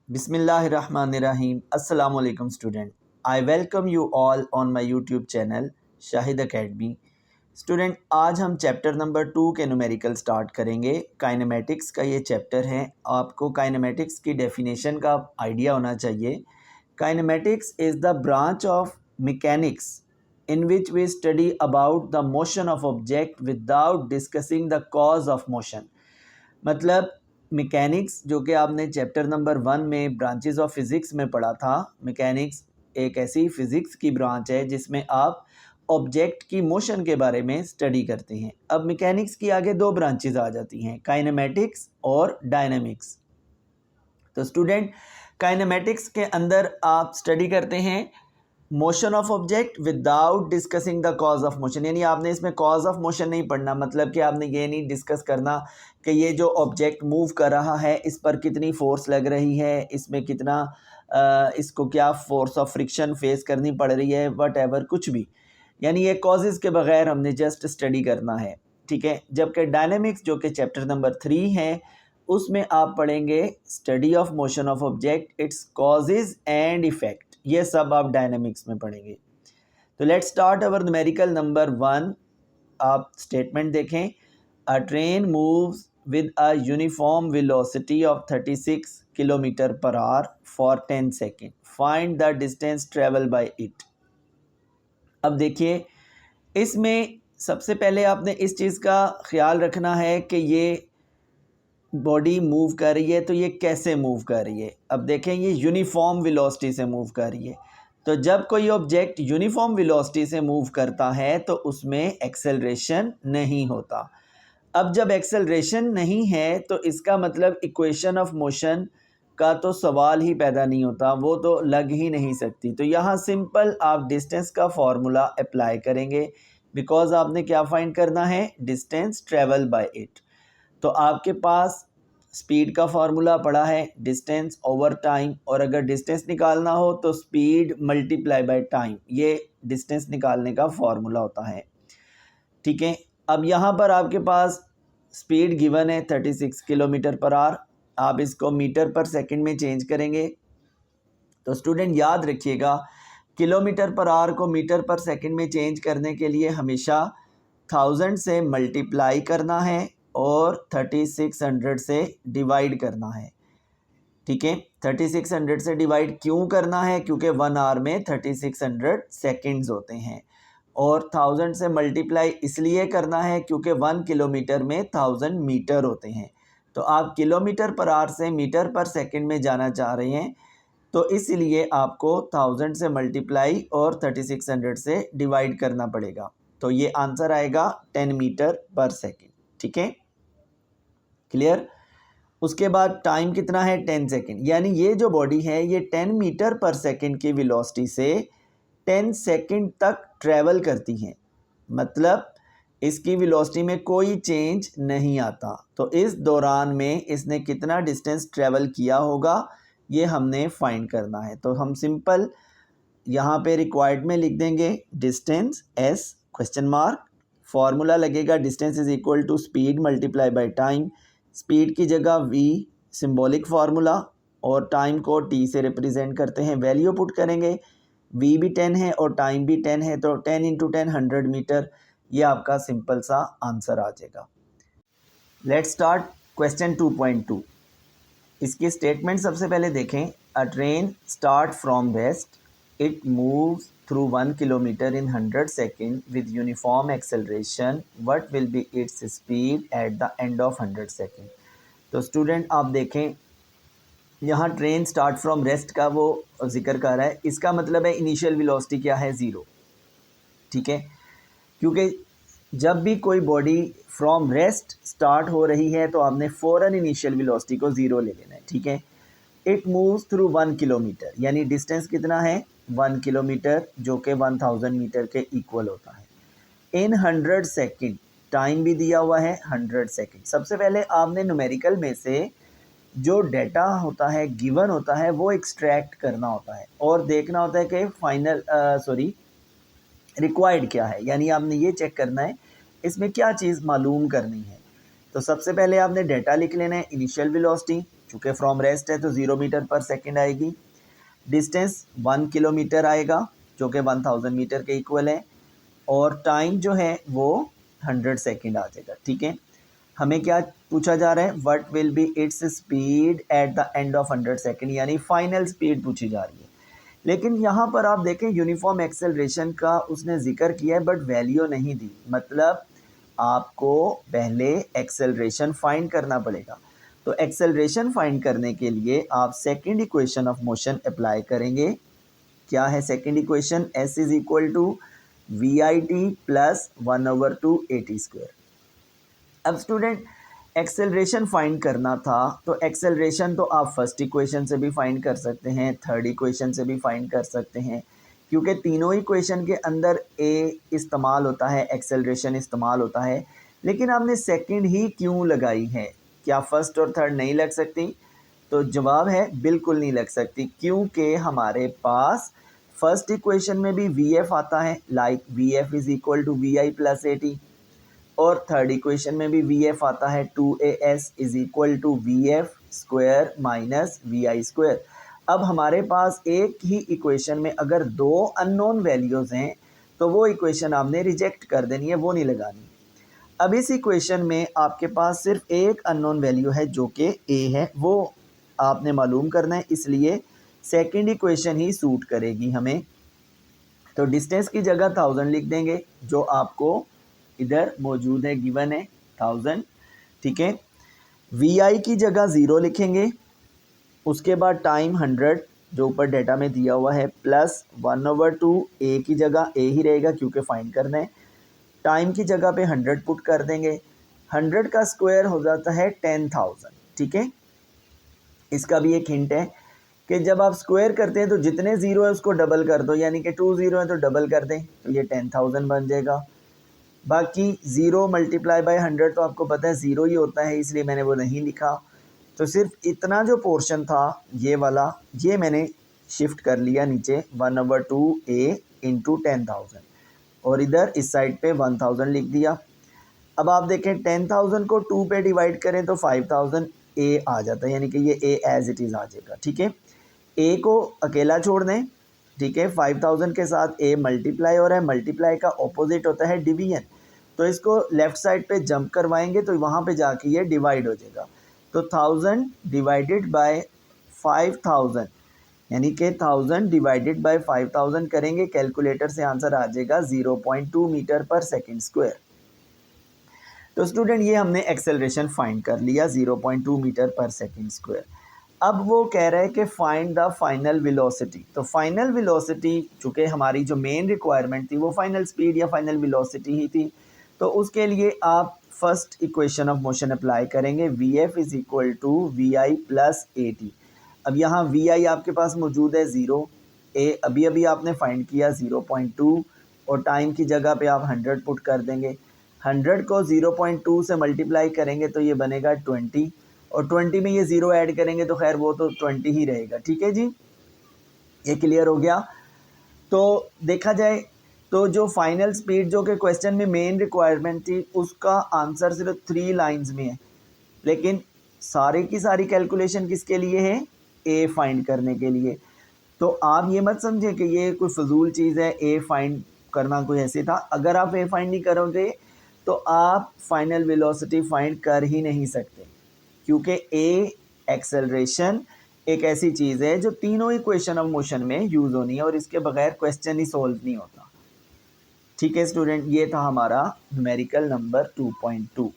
Bismillahirrahmanirrahim. Assalamu alaikum student. I welcome you all on my YouTube channel Shahid academy. Student आज हम chapter number 2 के numerical start करेंगे. Kinematics का ये chapter है. आपको काइनेमेटिक्स की डेफिनेशन का आइडिया होना चाहिए. Kinematics is the branch of mechanics in which we study about the motion of object without discussing the cause of motion. मतलब मैकेनिक्स जो कि आपने चैप्टर नंबर 1 में ब्रांचेस ऑफ फिज़िक्स में पढ़ा था. मैकेनिक्स एक ऐसी फ़िज़िक्स की ब्रांच है जिसमें आप ऑब्जेक्ट की मोशन के बारे में स्टडी करते हैं. अब मैकेनिक्स की आगे दो ब्रांचेस आ जाती हैं, काइनेमेटिक्स और डायनामिक्स. तो स्टूडेंट काइनेमेटिक्स के अंदर आप स्टडी करते हैं motion of object without discussing the cause of motion. यानी आपने इसमें कॉज ऑफ मोशन नहीं पढ़ना. मतलब कि आपने ये नहीं डिस्कस करना कि ये जो ऑब्जेक्ट मूव कर रहा है इस पर कितनी फोर्स लग रही है, इसमें कितना इसको क्या फोर्स ऑफ फ्रिक्शन फेस करनी पड़ रही है, वट एवर कुछ भी. यानी ये कॉजेज़ के बगैर हमने जस्ट स्टडी करना है, ठीक है. जबकि डायनेमिक्स जो कि चैप्टर नंबर 3 है उसमें आप पढ़ेंगे study of motion of object, it's causes and effect. ये सब आप डायनेमिक्स में पढ़ेंगे. तो let's start our numerical number 1. आप स्टेटमेंट देखें. A train moves with a uniform velocity of 36 kilometre per hour for 10 second. Find the distance travel by it. अब देखिए इसमें सबसे पहले आपने इस चीज़ का ख्याल रखना है कि ये बॉडी मूव कर रही है तो ये कैसे मूव कर रही है. अब देखें ये यूनिफॉर्म वेलोसिटी से मूव कर रही है. तो जब कोई ऑब्जेक्ट यूनिफॉर्म वेलोसिटी से मूव करता है तो उसमें एक्सेलरेशन नहीं होता. अब जब एक्सेलरेशन नहीं है तो इसका मतलब इक्वेशन ऑफ मोशन का तो सवाल ही पैदा नहीं होता, वो तो लग ही नहीं सकती. तो यहाँ सिंपल आप डिस्टेंस का फॉर्मूला अप्लाई करेंगे बिकॉज आपने क्या फाइंड करना है, डिस्टेंस ट्रेवल बाय इट. तो आपके पास स्पीड का फार्मूला पड़ा है डिस्टेंस ओवर टाइम, और अगर डिस्टेंस निकालना हो तो स्पीड मल्टीप्लाई बाय टाइम, ये डिस्टेंस निकालने का फार्मूला होता है, ठीक है. अब यहाँ पर आपके पास स्पीड गिवन है 36 किलोमीटर पर आवर. आप इसको मीटर पर सेकंड में चेंज करेंगे. तो स्टूडेंट याद रखिएगा किलोमीटर पर आवर को मीटर पर सेकंड में चेंज करने के लिए हमेशा 1000 से मल्टीप्लाई करना है और 3600 से डिवाइड करना है, ठीक है. 3600 से डिवाइड क्यों करना है, क्योंकि 1 आवर में 3600 सेकंड्स होते हैं. और 1000 से मल्टीप्लाई इसलिए करना है क्योंकि 1 किलोमीटर में 1000 मीटर होते हैं. तो आप किलोमीटर पर आवर से मीटर पर सेकंड में जाना चाह रहे हैं तो इसलिए आपको 1000 से मल्टीप्लाई और 3600 से डिवाइड करना पड़ेगा. तो ये आंसर आएगा 10 मीटर पर सेकंड, ठीक है, क्लियर. उसके बाद टाइम कितना है, 10 सेकंड. यानी ये जो बॉडी है ये 10 मीटर पर सेकंड की वेलोसिटी से 10 सेकंड तक ट्रैवल करती है. मतलब इसकी वेलोसिटी में कोई चेंज नहीं आता. तो इस दौरान में इसने कितना डिस्टेंस ट्रैवल किया होगा ये हमने फाइंड करना है. तो हम सिंपल यहाँ पे रिक्वायर्ड में लिख देंगे distance as question mark. Formula लगेगा distance is equal to speed multiply by time. Speed की जगह v सिंबॉलिक फार्मूला और टाइम को t से रिप्रेजेंट करते हैं. वैल्यू पुट करेंगे, v भी 10 है और टाइम भी 10 है तो 10 इंटू 10 100 मीटर. ये आपका सिंपल सा आंसर आ जाएगा. Let's start question 2.2. इसकी स्टेटमेंट सबसे पहले देखें. A train start from rest, it moves through 1 kilometer in 100 second with uniform acceleration. What will be its speed at the end of 100 second. तो स्टूडेंट आप देखें यहाँ ट्रेन स्टार्ट फ्रॉम रेस्ट का वो जिक्र कर रहा है. इसका मतलब है इनिशियल वेलोसिटी क्या है, 0, ठीक है. क्योंकि जब भी कोई बॉडी फ्रॉम रेस्ट स्टार्ट हो रही है तो आपने फ़ौरन इनिशियल वेलोसिटी को 0 ले लेना है, ठीक है. इट मूव्स थ्रू 1 किलोमीटर, यानी डिस्टेंस कितना है 1 किलोमीटर जो कि 1000 मीटर के इक्वल होता है. इन 100 सेकेंड, टाइम भी दिया हुआ है 100 सेकेंड. सबसे पहले आपने न्यूमेरिकल में से जो डाटा होता है गिवन होता है वो एक्सट्रैक्ट करना होता है और देखना होता है कि फाइनल रिक्वायर्ड क्या है. यानी आपने ये चेक करना है इसमें क्या चीज़ मालूम करनी है. तो सबसे पहले आपने डाटा लिख लेना है इनिशियल वेलोसिटी चूँकि फ्रॉम रेस्ट है तो 0 मीटर पर सेकेंड आएगी। डिस्टेंस 1 किलोमीटर आएगा जो कि 1000 मीटर के इक्वल है, और टाइम जो है वो 100 सेकेंड आ जाएगा। ठीक है, हमें क्या पूछा जा रहा है, what will be its speed at the end of 100 second, यानी फाइनल स्पीड पूछी जा रही है। लेकिन यहाँ पर आप देखें यूनिफॉर्म एक्सेलरेशन का उसने जिक्र किया है बट वैल्यू नहीं दी, मतलब आपको पहले एक्सेलरेशन फाइंड करना पड़ेगा। तो एक्सेलरेशन फाइंड करने के लिए आप second equation of motion apply करेंगे। क्या है second equation, s is equal to we I T plus 1/2 AT²। अब स्टूडेंट एक्सेलरेशन फाइंड करना था, तो एक्सेलरेशन तो आप फर्स्ट इक्वेशन से भी फाइंड कर सकते हैं, थर्ड इक्वेशन से भी फाइंड कर सकते हैं, क्योंकि तीनों इक्वेशन के अंदर ए इस्तेमाल होता है, एक्सेलरेशन इस्तेमाल होता है। लेकिन आपने सेकंड ही क्यों लगाई है, क्या फर्स्ट और थर्ड नहीं लग सकती? तो जवाब है बिल्कुल नहीं लग सकती, क्योंकि हमारे पास फर्स्ट इक्वेशन में भी वी एफ आता है, like V F is equal to we I plus A T, और थर्ड इक्वेशन में भी वी एफ आता है 2as is equal to V F square minus V I square. अब हमारे पास एक ही इक्वेशन में अगर दो अननोन वैल्यूज़ हैं तो वो इक्वेशन आपने रिजेक्ट कर देनी है, वो नहीं लगानी। अब इस इक्वेशन में आपके पास सिर्फ एक अननोन वैल्यू है जो कि a है, वो आपने मालूम करना है, इसलिए सेकंड इक्वेशन ही सूट करेगी हमें। तो डिस्टेंस की जगह 1000 लिख देंगे जो आपको इधर मौजूद है, गिवन है 1000। ठीक है, वी आई की जगह 0 लिखेंगे, उसके बाद टाइम 100 जो ऊपर डेटा में दिया हुआ है, प्लस 1/2 ए की जगह ए ही रहेगा क्योंकि फाइंड करना है। टाइम की जगह पे 100 पुट कर देंगे, 100 का स्क्वायर हो जाता है 10,000। ठीक है, इसका भी एक हिंट है कि जब आप स्क्वायर करते हैं तो जितने ज़ीरो है उसको डबल कर दो, यानी कि 2 ज़ीरो है तो डबल कर दें तो ये 10,000 बन जाएगा। बाकी 0 मल्टीप्लाई बाय 100 तो आपको पता है 0 ही होता है, इसलिए मैंने वो नहीं लिखा। तो सिर्फ इतना जो पोर्शन था ये वाला, ये मैंने शिफ्ट कर लिया नीचे 1/2 a इंटू 10,000, और इधर इस साइड पे 1000 लिख दिया। अब आप देखें 10,000 को 2 पे डिवाइड करें तो 5000 a आ जाता है, यानी कि ये a एज इट इज़ आ जाएगा। ठीक है, a को अकेला छोड़ दें। ठीक है, 5000 के साथ a मल्टीप्लाई हो रहा है, मल्टीप्लाई का ऑपोजिट होता है डिवीजन, तो इसको लेफ़्ट साइड पे जंप करवाएंगे तो वहाँ पे जाके ये डिवाइड हो जाएगा। तो 1000 डिवाइडेड बाय 5000, यानी कि 1000 डिवाइडेड बाय 5000 करेंगे, कैलकुलेटर से आंसर आ जाएगा 0.2 मीटर पर सेकेंड स्क्वायर। तो स्टूडेंट ये हमने एक्सेलरेशन फाइंड कर लिया 0.2 मीटर पर सेकेंड स्क्वायर। अब वो कह रहा है कि फाइंड द फाइनल वेलोसिटी। तो फाइनल वेलोसिटी चूँकि हमारी जो मेन रिक्वायरमेंट थी वो फाइनल स्पीड या फाइनल वेलोसिटी ही थी, तो उसके लिए आप first equation of motion apply करेंगे, v f is equal to we I plus A t. अब यहाँ वी आई आपके पास मौजूद है 0, ए अभी अभी आपने फाइंड किया 0.2, और टाइम की जगह पे आप 100 पुट कर देंगे। 100 को 0.2 से मल्टीप्लाई करेंगे तो ये बनेगा 20, और 20 में ये 0 ऐड करेंगे तो खैर वो तो 20 ही रहेगा। ठीक है जी, ये क्लियर हो गया। तो देखा जाए तो जो फाइनल स्पीड जो कि क्वेश्चन में मेन रिक्वायरमेंट थी उसका आंसर सिर्फ 3 लाइंस में है, लेकिन सारी की सारी कैलकुलेशन किसके लिए है, ए फाइंड करने के लिए। तो आप ये मत समझें कि ये कोई फजूल चीज़ है, ए फाइंड करना कोई ऐसे था। अगर आप ए फाइंड नहीं करोगे तो आप फाइनल वेलोसिटी फाइंड कर ही नहीं सकते, क्योंकि ए एक्सेलरेशन एक ऐसी चीज़ है जो तीनों इक्वेशन ऑफ मोशन में यूज़ होनी है और इसके बगैर क्वेश्चन ही सॉल्व नहीं होता। ठीक है स्टूडेंट, ये था हमारा न्यूमेरिकल नंबर 2.2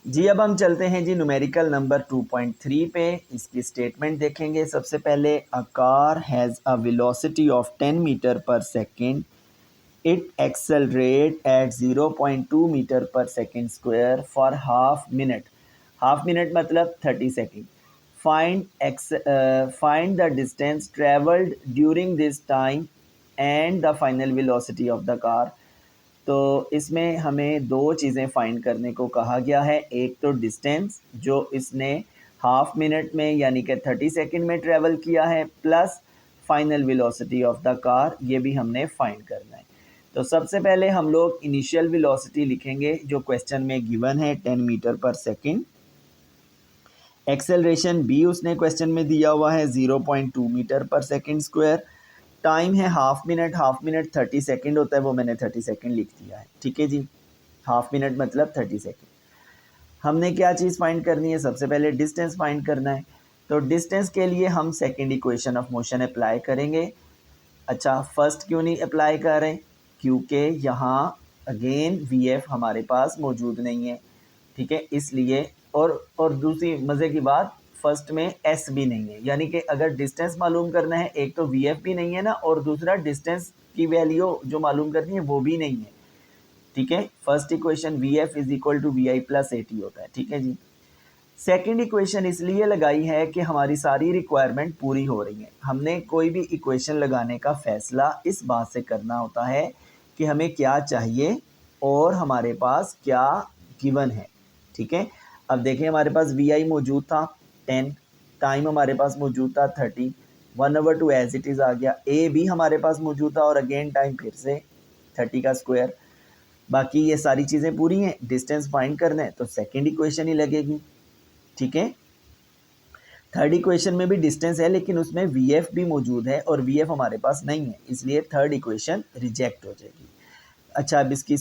जी। अब हम चलते हैं जी न्यूमेरिकल नंबर 2.3 पे। इसकी स्टेटमेंट देखेंगे। सबसे पहले, a car has a velocity of 10 metre per second, it accelerate at 0.2 metre per second square for half minute. Half minute मतलब 30 second. Find the distance travelled during this time and the final velocity of the car. तो इसमें हमें दो चीज़ें find करने को कहा गया है। एक तो डिस्टेंस जो इसने हाफ मिनट में यानी कि 30 सेकेंड में ट्रेवल किया है, plus final velocity of the car, ये भी हमने फाइंड करना है। तो सबसे पहले हम लोग इनिशियल वेलोसिटी लिखेंगे जो क्वेश्चन में गिवन है 10 metre per second. Acceleration B उसने क्वेश्चन में दिया हुआ है 0.2 मीटर पर सेकंड स्क्वायर। टाइम है हाफ मिनट 30 सेकंड होता है, वो मैंने 30 सेकंड लिख दिया है। ठीक है जी, हाफ मिनट मतलब 30 सेकंड। हमने क्या चीज़ फाइंड करनी है, सबसे पहले डिस्टेंस फाइंड करना है। तो डिस्टेंस के लिए हम second equation of motion apply करेंगे। अच्छा, फर्स्ट क्यों नहीं अप्लाई कर रहे, क्योंकि यहाँ अगेन वी एफ हमारे पास मौजूद नहीं है। ठीक है, इसलिए और दूसरी मज़े की बात, फर्स्ट में एस भी नहीं है, यानी कि अगर डिस्टेंस मालूम करना है, एक तो वी एफ भी नहीं है ना, और दूसरा डिस्टेंस की वैल्यू जो मालूम करनी है वो भी नहीं है। ठीक है, first equation V F is equal to we I plus A T होता है। ठीक है जी, सेकेंड इक्वेशन इसलिए लगाई है कि हमारी सारी रिक्वायरमेंट पूरी हो रही है। हमने कोई भी इक्वेशन लगाने का फैसला इस बात से करना होता है कि हमें क्या चाहिए और हमारे पास क्या गिवन है। ठीक है, अब देखें हमारे पास वी आई मौजूद था 10, टाइम हमारे पास मौजूद था 30, 1/2 एज इट इज़ आ गया। ए भी हमारे पास मौजूद था और अगेन टाइम फिर से 30 का स्क्वायर। बाकी ये सारी चीज़ें पूरी हैं, डिस्टेंस फाइंड करना है तो सेकेंड इक्वेशन ही लगेगी। ठीक है, थर्ड इक्वेशन में भी डिस्टेंस है लेकिन उसमें वी एफ भी मौजूद है और वी एफ हमारे पास नहीं है, इसलिए थर्ड इक्वेशन रिजेक्ट हो जाएगी। अच्छा, अब इसकी